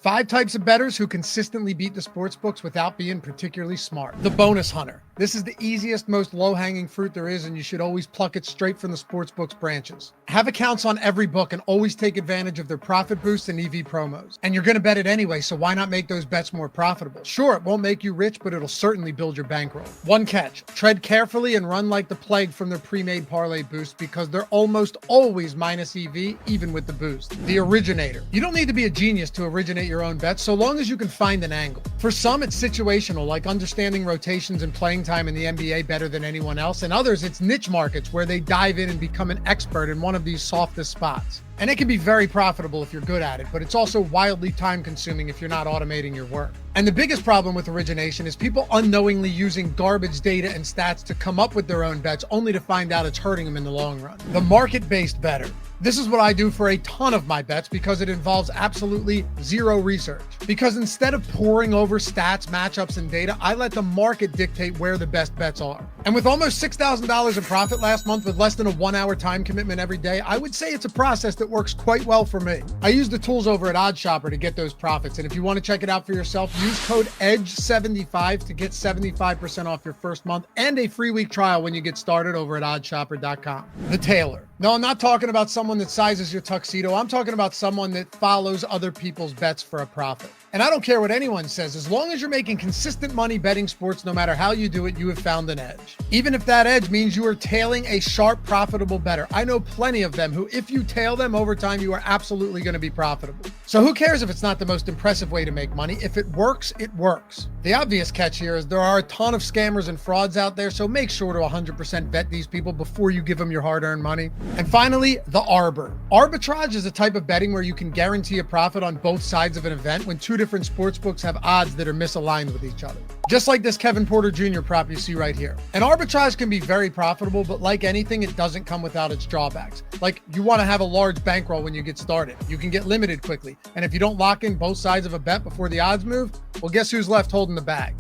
5 types of bettors who consistently beat the sportsbooks without being particularly smart. The bonus hunter. This is the easiest, most low-hanging fruit there is, and you should always pluck it straight from the sportsbook's branches. Have accounts on every book and always take advantage of their profit boosts and EV promos. And you're going to bet it anyway, so why not make those bets more profitable? Sure, it won't make you rich, but it'll certainly build your bankroll. One catch. Tread carefully and run like the plague from their pre-made parlay boosts because they're almost always minus EV, even with the boost. The originator. You don't need to be a genius to originate your own bets, so long as you can find an angle. For some, it's situational, like understanding rotations and playing time in the NBA better than anyone else, and others, it's niche markets where they dive in and become an expert in one of these softest spots. And it can be very profitable if you're good at it, but it's also wildly time-consuming if you're not automating your work. And the biggest problem with origination is people unknowingly using garbage data and stats to come up with their own bets, only to find out it's hurting them in the long run. The market-based bettor. This is what I do for a ton of my bets because it involves absolutely zero research. Because instead of poring over stats, matchups, and data, I let the market dictate where the best bets are. And with almost $6,000 in profit last month with less than a 1-hour time commitment every day, I would say it's a process that works quite well for me. I use the tools over at OddsShopper to get those profits. And if you want to check it out for yourself, use code EDGE75 to get 75% off your first month and a free week trial when you get started over at oddshopper.com. The tailor. No, I'm not talking about someone that sizes your tuxedo. I'm talking about someone that follows other people's bets for a profit. And I don't care what anyone says, as long as you're making consistent money betting sports, no matter how you do it, you have found an edge. Even if that edge means you are tailing a sharp, profitable bettor. I know plenty of them who, if you tail them over time, you are absolutely going to be profitable. So who cares if it's not the most impressive way to make money? If it works, it works. The obvious catch here is there are a ton of scammers and frauds out there, so make sure to 100% vet these people before you give them your hard-earned money. And finally, the arbor. Arbitrage is a type of betting where you can guarantee a profit on both sides of an event when two different sportsbooks have odds that are misaligned with each other. Just like this Kevin Porter Jr. prop you see right here. And arbitrage can be very profitable, but like anything, it doesn't come without its drawbacks. Like, you want to have a large bankroll when you get started. You can get limited quickly. And if you don't lock in both sides of a bet before the odds move, well, guess who's left holding the bag?